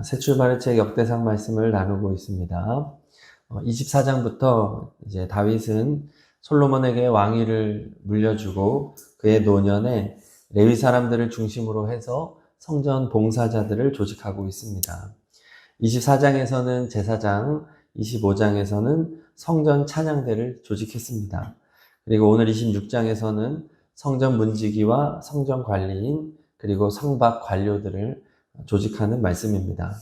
새 출발의 책 역대상 말씀을 나누고 있습니다. 24장부터 이제 다윗은 솔로몬에게 왕위를 물려주고 그의 노년에 레위 사람들을 중심으로 해서 성전 봉사자들을 조직하고 있습니다. 24장에서는 제사장, 25장에서는 성전 찬양대를 조직했습니다. 그리고 오늘 26장에서는 성전 문지기와 성전 관리인 그리고 성박 관료들을 조직하는 말씀입니다.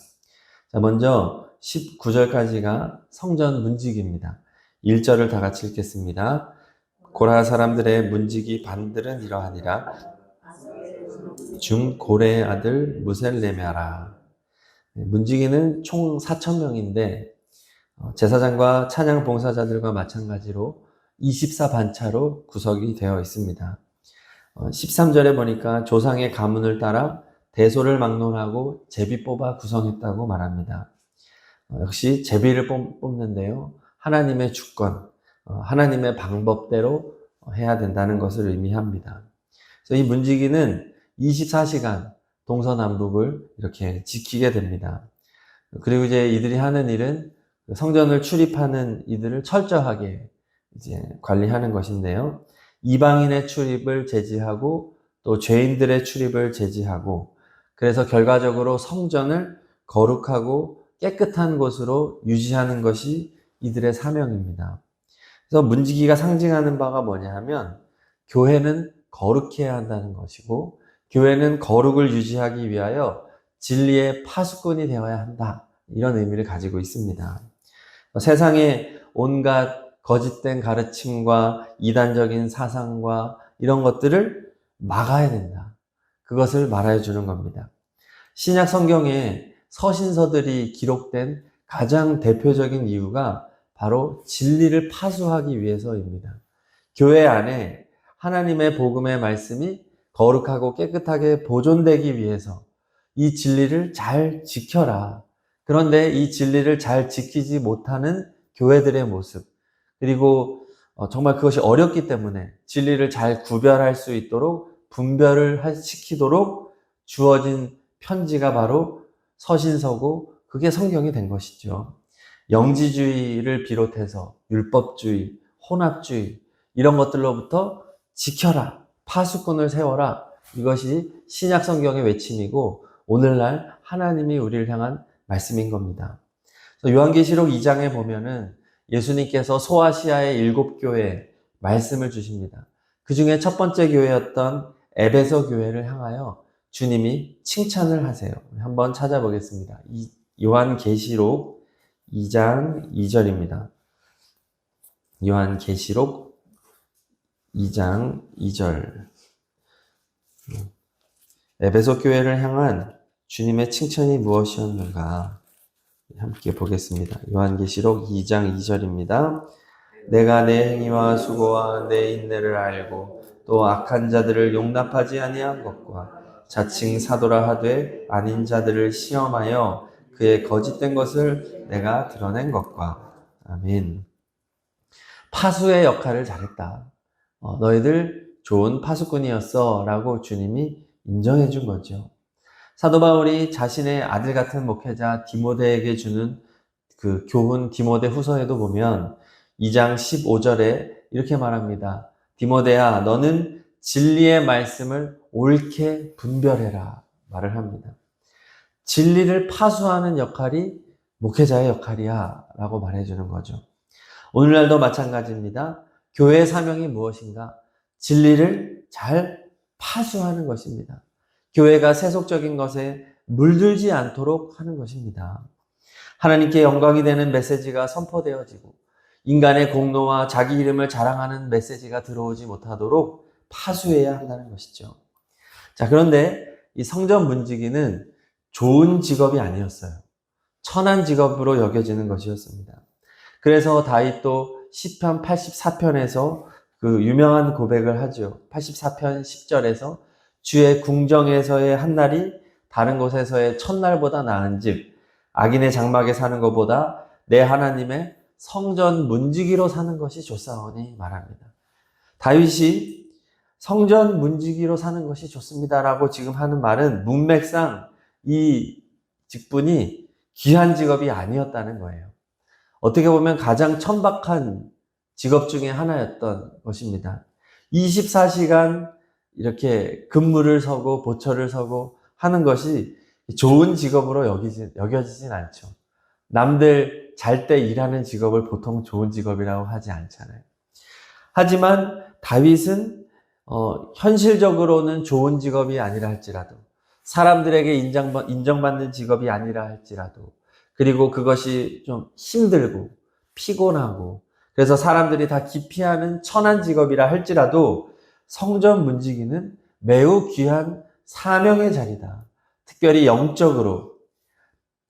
자, 먼저 19절까지가 성전 문지기입니다. 1절을 다 같이 읽겠습니다. 고라 사람들의 문지기 반들은 이러하니라. 중 고레의 아들 무셀레메라. 문지기는 총 4,000명인데 제사장과 찬양 봉사자들과 마찬가지로 24반차로 구성이 되어 있습니다. 13절에 보니까 조상의 가문을 따라 대소를 막론하고 제비 뽑아 구성했다고 말합니다. 역시 제비를 뽑는데요. 하나님의 주권, 하나님의 방법대로 해야 된다는 것을 의미합니다. 그래서 이 문지기는 24시간 동서남북을 이렇게 지키게 됩니다. 그리고 이제 이들이 하는 일은 성전을 출입하는 이들을 철저하게 이제 관리하는 것인데요. 이방인의 출입을 제지하고 또 죄인들의 출입을 제지하고 그래서 결과적으로 성전을 거룩하고 깨끗한 곳으로 유지하는 것이 이들의 사명입니다. 그래서 문지기가 상징하는 바가 뭐냐 하면 교회는 거룩해야 한다는 것이고 교회는 거룩을 유지하기 위하여 진리의 파수꾼이 되어야 한다. 이런 의미를 가지고 있습니다. 세상에 온갖 거짓된 가르침과 이단적인 사상과 이런 것들을 막아야 된다. 그것을 말해 주는 겁니다. 신약 성경에 서신서들이 기록된 가장 대표적인 이유가 바로 진리를 파수하기 위해서입니다. 교회 안에 하나님의 복음의 말씀이 거룩하고 깨끗하게 보존되기 위해서 이 진리를 잘 지켜라. 그런데 이 진리를 잘 지키지 못하는 교회들의 모습, 그리고 정말 그것이 어렵기 때문에 진리를 잘 구별할 수 있도록 분별을 시키도록 주어진 편지가 바로 서신서고 그게 성경이 된 것이죠. 영지주의를 비롯해서 율법주의, 혼합주의 이런 것들로부터 지켜라, 파수꾼을 세워라. 이것이 신약 성경의 외침이고 오늘날 하나님이 우리를 향한 말씀인 겁니다. 요한계시록 2장에 보면은 예수님께서 소아시아의 7교회에 말씀을 주십니다. 그 중에 첫 번째 교회였던 에베소 교회를 향하여 주님이 칭찬을 하세요. 한번 찾아보겠습니다. 요한계시록 2장 2절입니다. 요한계시록 2장 2절. 에베소 교회를 향한 주님의 칭찬이 무엇이었는가? 함께 보겠습니다. 요한계시록 2장 2절입니다. 내가 내 행위와 수고와 내 인내를 알고 또 악한 자들을 용납하지 아니한 것과 자칭 사도라 하되 아닌 자들을 시험하여 그의 거짓된 것을 내가 드러낸 것과. 아멘. 파수의 역할을 잘했다. 너희들 좋은 파수꾼이었어 라고 주님이 인정해 준 거죠. 사도 바울이 자신의 아들 같은 목회자 디모데에게 주는 그 교훈 디모데 후서에도 보면 2장 15절에 이렇게 말합니다. 디모데야, 너는 진리의 말씀을 옳게 분별해라 말을 합니다. 진리를 파수하는 역할이 목회자의 역할이야 라고 말해주는 거죠. 오늘날도 마찬가지입니다. 교회의 사명이 무엇인가? 진리를 잘 파수하는 것입니다. 교회가 세속적인 것에 물들지 않도록 하는 것입니다. 하나님께 영광이 되는 메시지가 선포되어지고 인간의 공로와 자기 이름을 자랑하는 메시지가 들어오지 못하도록 파수해야 한다는 것이죠. 자, 그런데 이 성전 문지기는 좋은 직업이 아니었어요. 천한 직업으로 여겨지는 것이었습니다. 그래서 다윗도 시편 84편에서 그 유명한 고백을 하죠. 84편 10절에서 주의 궁정에서의 한 날이 다른 곳에서의 첫날보다 나은즉 악인의 장막에 사는 것보다 내 하나님의 성전 문지기로 사는 것이 좋사오니 말합니다. 다윗이 성전 문지기로 사는 것이 좋습니다라고 지금 하는 말은 문맥상 이 직분이 귀한 직업이 아니었다는 거예요. 어떻게 보면 가장 천박한 직업 중에 하나였던 것입니다. 24시간 이렇게 근무를 서고 보초를 서고 하는 것이 좋은 직업으로 여겨지진 않죠. 남들 잘 때 일하는 직업을 보통 좋은 직업이라고 하지 않잖아요. 하지만 다윗은 현실적으로는 좋은 직업이 아니라 할지라도, 사람들에게 인정받는 직업이 아니라 할지라도, 그리고 그것이 좀 힘들고 피곤하고 그래서 사람들이 다 기피하는 천한 직업이라 할지라도 성전 문지기는 매우 귀한 사명의 자리다. 특별히 영적으로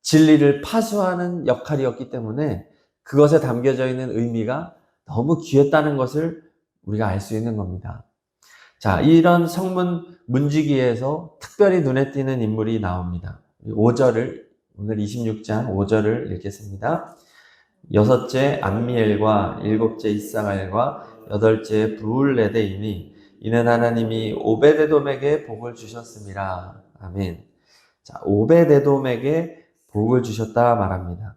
진리를 파수하는 역할이었기 때문에 그것에 담겨져 있는 의미가 너무 귀했다는 것을 우리가 알 수 있는 겁니다. 자, 이런 성문 문지기에서 특별히 눈에 띄는 인물이 나옵니다. 5절을, 오늘 26장 5절을 읽겠습니다. 여섯째 암미엘과 일곱째 이사갈과 여덟째 브울레데이니 이는 하나님이 오베데돔에게 복을 주셨음이라. 아멘. 자, 오베데돔에게 복을 주셨다 말합니다.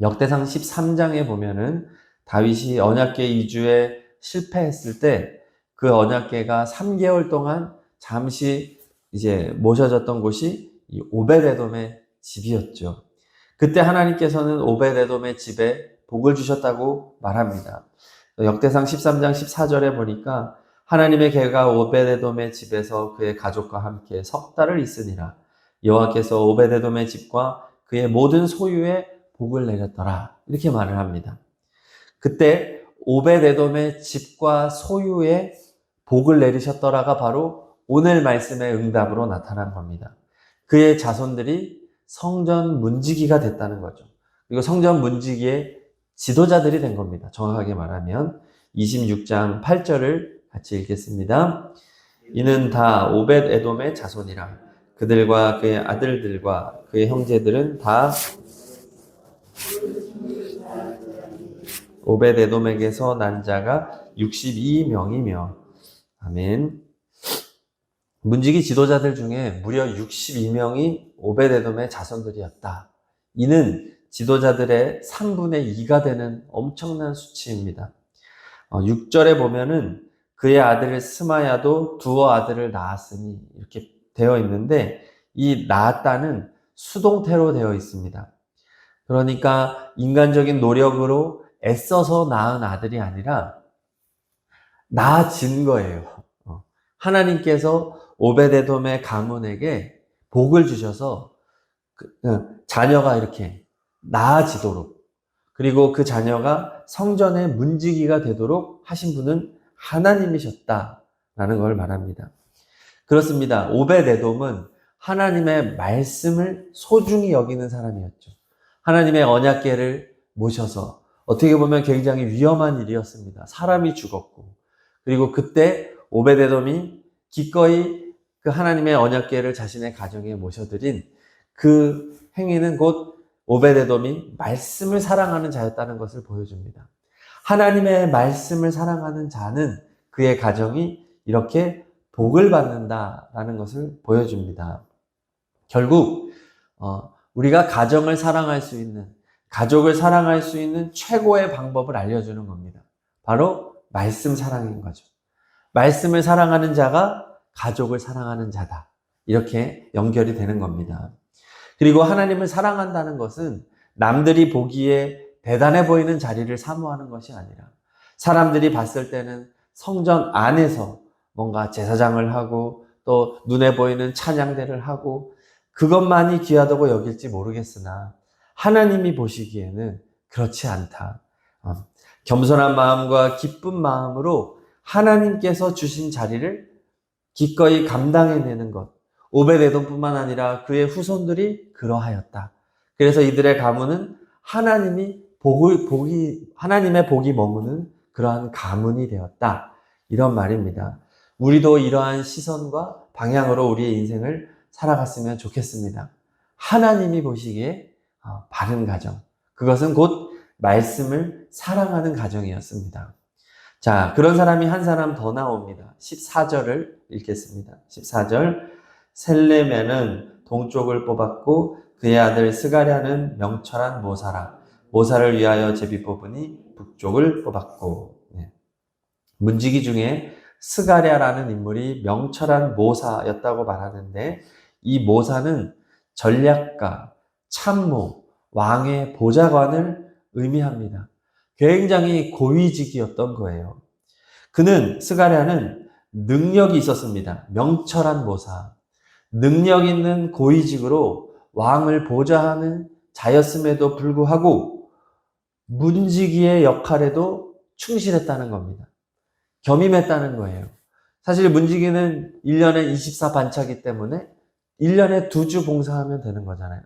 역대상 13장에 보면은 다윗이 언약궤 이주에 실패했을 때 그 언약궤가 3개월 동안 잠시 이제 모셔졌던 곳이 이 오베데돔의 집이었죠. 그때 하나님께서는 오베데돔의 집에 복을 주셨다고 말합니다. 역대상 13장 14절에 보니까 하나님의 궤가 오베데돔의 집에서 그의 가족과 함께 석 달을 있으니라. 여호와께서 오베데돔의 집과 그의 모든 소유에 복을 내렸더라. 이렇게 말을 합니다. 그때 오베데돔의 집과 소유에 복을 내리셨더라가 바로 오늘 말씀의 응답으로 나타난 겁니다. 그의 자손들이 성전 문지기가 됐다는 거죠. 그리고 성전 문지기의 지도자들이 된 겁니다. 정확하게 말하면 26장 8절을 같이 읽겠습니다. 이는 다 오벳에돔의 자손이라. 그들과 그의 아들들과 그의 형제들은 다 오벳에돔에게서 난 자가 62명이며 아멘. 문지기 지도자들 중에 무려 62명이 오벳에돔의 자손들이었다. 이는 지도자들의 3분의 2가 되는 엄청난 수치입니다. 6절에 보면은 그의 아들 스마야도 두어 아들을 낳았으니 이렇게 되어 있는데 이 낳았다는 수동태로 되어 있습니다. 그러니까 인간적인 노력으로 애써서 낳은 아들이 아니라 낳아진 거예요. 하나님께서 오베데돔의 가문에게 복을 주셔서 자녀가 이렇게 나아지도록, 그리고 그 자녀가 성전의 문지기가 되도록 하신 분은 하나님이셨다라는 걸 말합니다. 그렇습니다. 오베데돔은 하나님의 말씀을 소중히 여기는 사람이었죠. 하나님의 언약궤를 모셔서 어떻게 보면 굉장히 위험한 일이었습니다. 사람이 죽었고, 그리고 그때 오베데돔이 기꺼이 그 하나님의 언약궤를 자신의 가정에 모셔드린 그 행위는 곧 오베데돔이 말씀을 사랑하는 자였다는 것을 보여줍니다. 하나님의 말씀을 사랑하는 자는 그의 가정이 이렇게 복을 받는다라는 것을 보여줍니다. 결국 우리가 가정을 사랑할 수 있는, 가족을 사랑할 수 있는 최고의 방법을 알려주는 겁니다. 바로 말씀 사랑인 거죠. 말씀을 사랑하는 자가 가족을 사랑하는 자다. 이렇게 연결이 되는 겁니다. 그리고 하나님을 사랑한다는 것은 남들이 보기에 대단해 보이는 자리를 사모하는 것이 아니라 사람들이 봤을 때는 성전 안에서 뭔가 제사장을 하고 또 눈에 보이는 찬양대를 하고 그것만이 귀하다고 여길지 모르겠으나 하나님이 보시기에는 그렇지 않다. 겸손한 마음과 기쁜 마음으로 하나님께서 주신 자리를 기꺼이 감당해내는 것. 오벳에돔뿐만 아니라 그의 후손들이 그러하였다. 그래서 이들의 가문은 하나님의 복이 머무는 그러한 가문이 되었다. 이런 말입니다. 우리도 이러한 시선과 방향으로 우리의 인생을 살아갔으면 좋겠습니다. 하나님이 보시기에 바른 가정. 그것은 곧 말씀을 사랑하는 가정이었습니다. 자, 그런 사람이 한 사람 더 나옵니다. 14절을 읽겠습니다. 14절. 셀레메는 동쪽을 뽑았고 그의 아들 스가랴는 명철한 모사라. 모사를 위하여 제비 뽑으니 북쪽을 뽑았고. 네. 문지기 중에 스가랴라는 인물이 명철한 모사였다고 말하는데 이 모사는 전략가, 참모, 왕의 보좌관을 의미합니다. 굉장히 고위직이었던 거예요. 스가랴는 능력이 있었습니다. 명철한 모사. 능력 있는 고위직으로 왕을 보좌하는 자였음에도 불구하고 문지기의 역할에도 충실했다는 겁니다. 겸임했다는 거예요. 사실 문지기는 1년에 24반차기 때문에 1년에 2주 봉사하면 되는 거잖아요.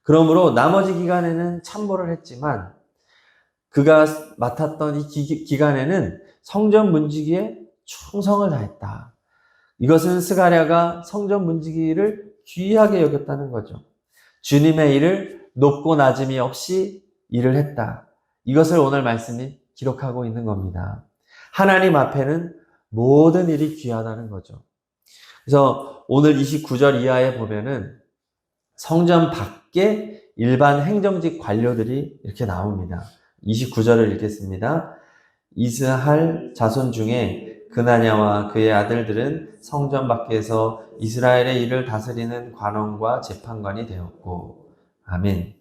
그러므로 나머지 기간에는 참모를 했지만 그가 맡았던 이 기간에는 성전 문지기에 충성을 다했다. 이것은 스가랴가 성전 문지기를 귀하게 여겼다는 거죠. 주님의 일을 높고 낮음이 없이 일을 했다. 이것을 오늘 말씀이 기록하고 있는 겁니다. 하나님 앞에는 모든 일이 귀하다는 거죠. 그래서 오늘 29절 이하에 보면은 성전 밖에 일반 행정직 관료들이 이렇게 나옵니다. 29절을 읽겠습니다. 이스할 자손 중에 그나냐와 그의 아들들은 성전 밖에서 이스라엘의 일을 다스리는 관원과 재판관이 되었고. 아멘.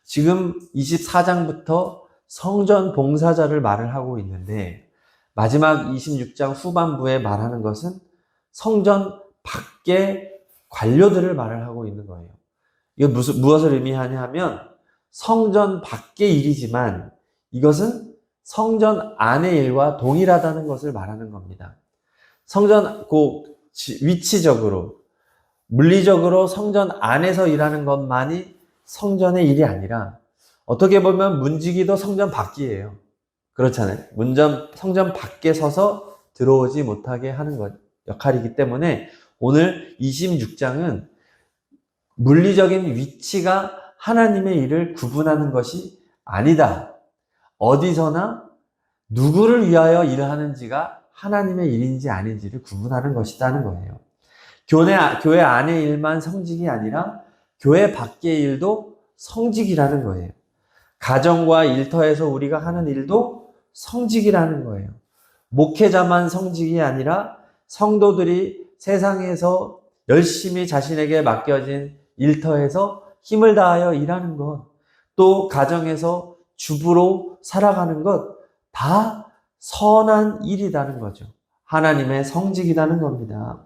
지금 24장부터 성전 봉사자를 말을 하고 있는데 마지막 26장 후반부에 말하는 것은 성전 밖의 관료들을 말을 하고 있는 거예요. 이거 무엇을 의미하냐 하면 성전 밖의 일이지만 이것은 성전 안의 일과 동일하다는 것을 말하는 겁니다. 성전 위치적으로 물리적으로 성전 안에서 일하는 것만이 성전의 일이 아니라 어떻게 보면 문지기도 성전 밖이에요. 그렇잖아요. 성전 밖에 서서 들어오지 못하게 하는 역할이기 때문에 오늘 26장은 물리적인 위치가 하나님의 일을 구분하는 것이 아니다. 어디서나 누구를 위하여 일을 하는지가 하나님의 일인지 아닌지를 구분하는 것이라는 거예요. 교회 안의 일만 성직이 아니라 교회 밖의 일도 성직이라는 거예요. 가정과 일터에서 우리가 하는 일도 성직이라는 거예요. 목회자만 성직이 아니라 성도들이 세상에서 열심히 자신에게 맡겨진 일터에서 힘을 다하여 일하는 것, 또 가정에서 주부로 살아가는 것, 다 선한 일이라는 거죠. 하나님의 성직이라는 겁니다.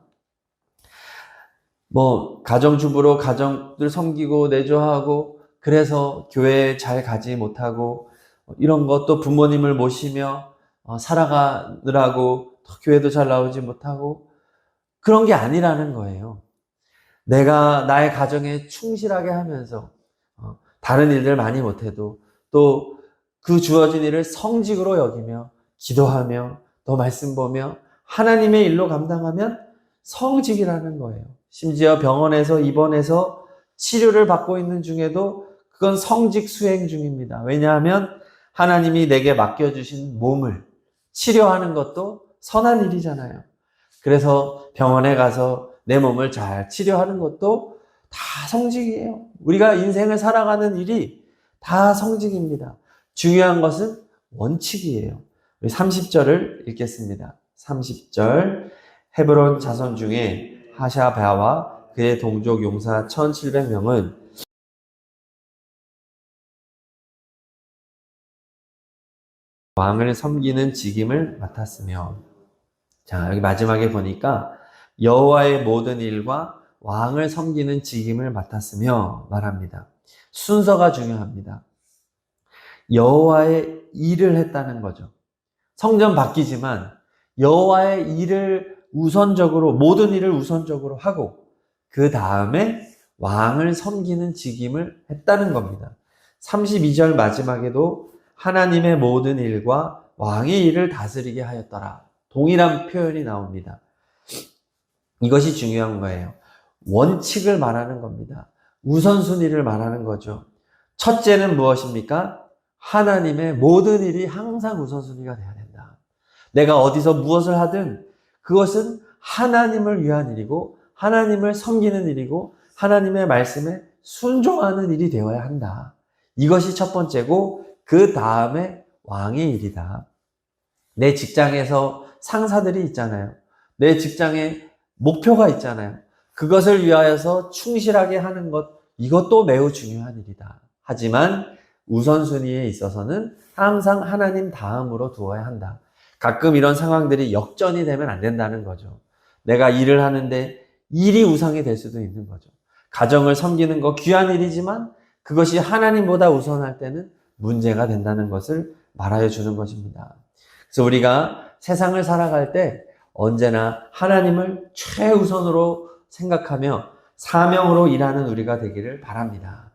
가정주부로 가정들 섬기고 내조하고 그래서 교회에 잘 가지 못하고 이런 것도 부모님을 모시며 살아가느라고 교회도 잘 나오지 못하고 그런 게 아니라는 거예요. 내가 나의 가정에 충실하게 하면서 다른 일들 많이 못해도 또 그 주어진 일을 성직으로 여기며 기도하며 또 말씀 보며 하나님의 일로 감당하면 성직이라는 거예요. 심지어 병원에서 입원해서 치료를 받고 있는 중에도 그건 성직 수행 중입니다. 왜냐하면 하나님이 내게 맡겨주신 몸을 치료하는 것도 선한 일이잖아요. 그래서 병원에 가서 내 몸을 잘 치료하는 것도 다 성직이에요. 우리가 인생을 살아가는 일이 다 성직입니다. 중요한 것은 원칙이에요. 30절을 읽겠습니다. 30절 헤브론 자손 중에 하샤바와 그의 동족 용사 1700명은 왕을 섬기는 직임을 맡았으며, 자, 여기 마지막에 보니까 여호와의 모든 일과 왕을 섬기는 직임을 맡았으며 말합니다. 순서가 중요합니다. 여호와의 일을 했다는 거죠. 성전 바뀌지만 여호와의 일을 모든 일을 우선적으로 하고 그 다음에 왕을 섬기는 직임을 했다는 겁니다. 32절 마지막에도 하나님의 모든 일과 왕의 일을 다스리게 하였더라. 동일한 표현이 나옵니다. 이것이 중요한 거예요. 원칙을 말하는 겁니다. 우선순위를 말하는 거죠. 첫째는 무엇입니까? 하나님의 모든 일이 항상 우선순위가 돼야 된다. 내가 어디서 무엇을 하든 그것은 하나님을 위한 일이고 하나님을 섬기는 일이고 하나님의 말씀에 순종하는 일이 되어야 한다. 이것이 첫 번째고 그 다음에 왕의 일이다. 내 직장에서 상사들이 있잖아요. 내 직장에 목표가 있잖아요. 그것을 위하여서 충실하게 하는 것, 이것도 매우 중요한 일이다. 하지만 우선순위에 있어서는 항상 하나님 다음으로 두어야 한다. 가끔 이런 상황들이 역전이 되면 안 된다는 거죠. 내가 일을 하는데 일이 우상이 될 수도 있는 거죠. 가정을 섬기는 거 귀한 일이지만 그것이 하나님보다 우선할 때는 문제가 된다는 것을 말하여 주는 것입니다. 그래서 우리가 세상을 살아갈 때 언제나 하나님을 최우선으로 생각하며 사명으로 일하는 우리가 되기를 바랍니다.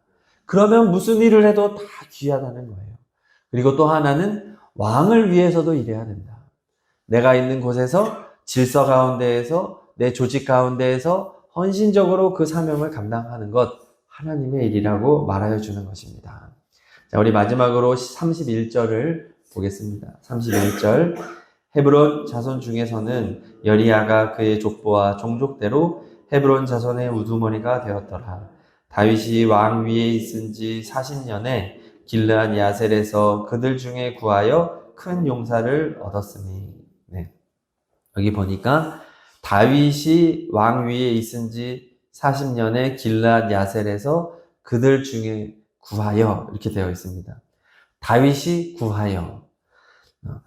그러면 무슨 일을 해도 다 귀하다는 거예요. 그리고 또 하나는 왕을 위해서도 일해야 된다. 내가 있는 곳에서 질서 가운데에서 내 조직 가운데에서 헌신적으로 그 사명을 감당하는 것 하나님의 일이라고 말하여 주는 것입니다. 자, 우리 마지막으로 31절을 보겠습니다. 31절. 헤브론 자손 중에서는 여리야가 그의 족보와 종족대로 헤브론 자손의 우두머리가 되었더라. 다윗이 왕 위에 있은 지 40년에 길르앗 야셀에서 그들 중에 구하여 큰 용사를 얻었으니. 네. 여기 보니까 다윗이 왕 위에 있은 지 40년에 길르앗 야셀에서 그들 중에 구하여 이렇게 되어 있습니다. 다윗이 구하여.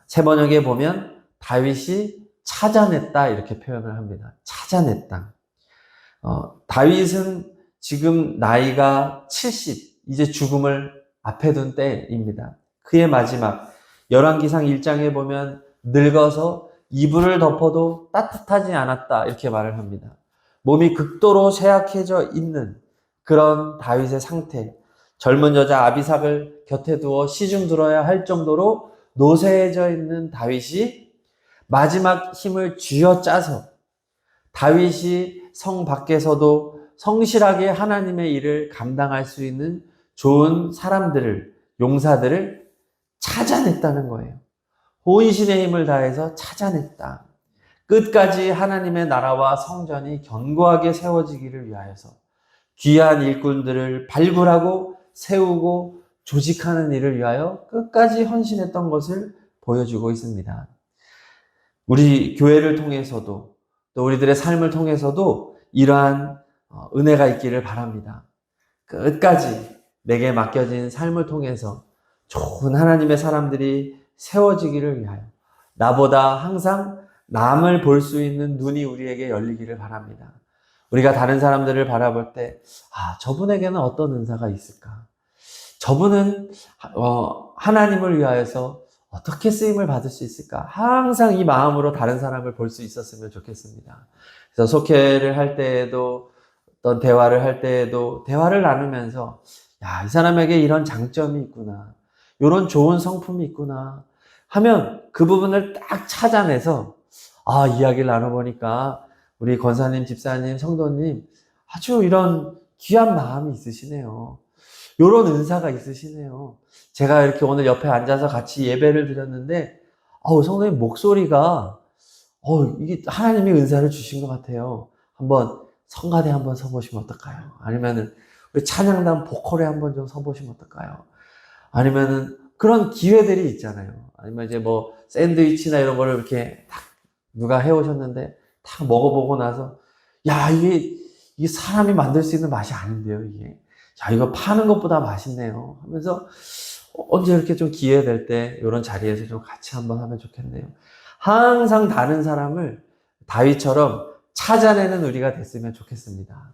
새 번역에 보면 다윗이 찾아냈다 이렇게 표현을 합니다. 찾아냈다. 다윗은 지금 나이가 70, 이제 죽음을 앞에 둔 때입니다. 그의 마지막 열왕기상 1장에 보면 늙어서 이불을 덮어도 따뜻하지 않았다 이렇게 말을 합니다. 몸이 극도로 쇠약해져 있는 그런 다윗의 상태, 젊은 여자 아비삭을 곁에 두어 시중 들어야 할 정도로 노쇠해져 있는 다윗이 마지막 힘을 쥐어짜서 다윗이 성 밖에서도 성실하게 하나님의 일을 감당할 수 있는 좋은 사람들을, 용사들을 찾아냈다는 거예요. 혼신의 힘을 다해서 찾아냈다. 끝까지 하나님의 나라와 성전이 견고하게 세워지기를 위하여서 귀한 일꾼들을 발굴하고 세우고 조직하는 일을 위하여 끝까지 헌신했던 것을 보여주고 있습니다. 우리 교회를 통해서도 또 우리들의 삶을 통해서도 이러한 은혜가 있기를 바랍니다. 끝까지 내게 맡겨진 삶을 통해서 좋은 하나님의 사람들이 세워지기를 위하여 나보다 항상 남을 볼 수 있는 눈이 우리에게 열리기를 바랍니다. 우리가 다른 사람들을 바라볼 때 저분에게는 어떤 은사가 있을까? 저분은 하나님을 위하여서 어떻게 쓰임을 받을 수 있을까? 항상 이 마음으로 다른 사람을 볼 수 있었으면 좋겠습니다. 그래서 속회를 할 때에도 어떤 대화를 할 때에도 대화를 나누면서 이 사람에게 이런 장점이 있구나. 이런 좋은 성품이 있구나. 하면 그 부분을 딱 찾아내서 이야기를 나눠보니까 우리 권사님, 집사님, 성도님 아주 이런 귀한 마음이 있으시네요. 이런 은사가 있으시네요. 제가 이렇게 오늘 옆에 앉아서 같이 예배를 드렸는데 성도님 목소리가 이게 하나님이 은사를 주신 것 같아요. 한번 성가대 한번 서보시면 어떨까요? 아니면은 우리 찬양단 보컬에 한번 좀 서보시면 어떨까요? 아니면은 그런 기회들이 있잖아요. 아니면 이제 뭐 샌드위치나 이런 거를 이렇게 딱 누가 해오셨는데 딱 먹어보고 나서 이게 사람이 만들 수 있는 맛이 아닌데요, 이게. 이거 파는 것보다 맛있네요. 하면서 언제 이렇게 좀 기회 될 때 이런 자리에서 좀 같이 한번 하면 좋겠네요. 항상 다른 사람을 다윗처럼 찾아내는 우리가 됐으면 좋겠습니다.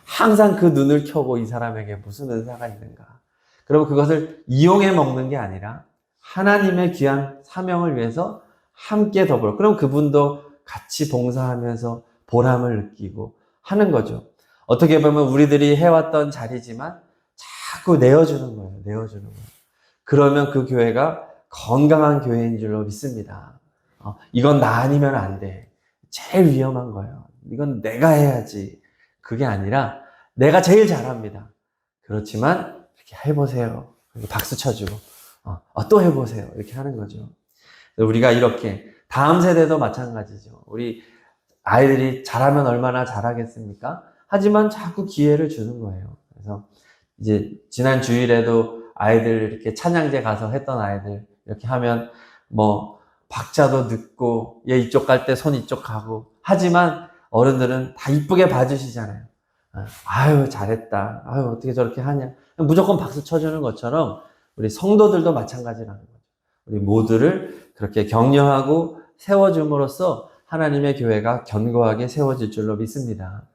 항상 그 눈을 켜고 이 사람에게 무슨 은사가 있는가. 그리고 그것을 이용해 먹는 게 아니라 하나님의 귀한 사명을 위해서 함께 더불어. 그럼 그분도 같이 봉사하면서 보람을 느끼고 하는 거죠. 어떻게 보면 우리들이 해왔던 자리지만 자꾸 내어주는 거예요. 내어주는 거예요. 그러면 그 교회가 건강한 교회인 줄로 믿습니다. 이건 나 아니면 안 돼. 제일 위험한 거예요. 이건 내가 해야지. 그게 아니라 내가 제일 잘합니다. 그렇지만 이렇게 해보세요. 박수 쳐주고 또 해보세요. 이렇게 하는 거죠. 우리가 이렇게 다음 세대도 마찬가지죠. 우리 아이들이 잘하면 얼마나 잘하겠습니까? 하지만 자꾸 기회를 주는 거예요. 그래서 이제 지난 주일에도 아이들 이렇게 찬양제 가서 했던 아이들 이렇게 하면 뭐 박자도 늦고 얘 이쪽 갈 때 손 이쪽 가고 하지만 어른들은 다 이쁘게 봐주시잖아요. 아유 잘했다. 아유 어떻게 저렇게 하냐. 무조건 박수 쳐주는 것처럼 우리 성도들도 마찬가지라는 거죠. 우리 모두를 그렇게 격려하고 세워줌으로써 하나님의 교회가 견고하게 세워질 줄로 믿습니다.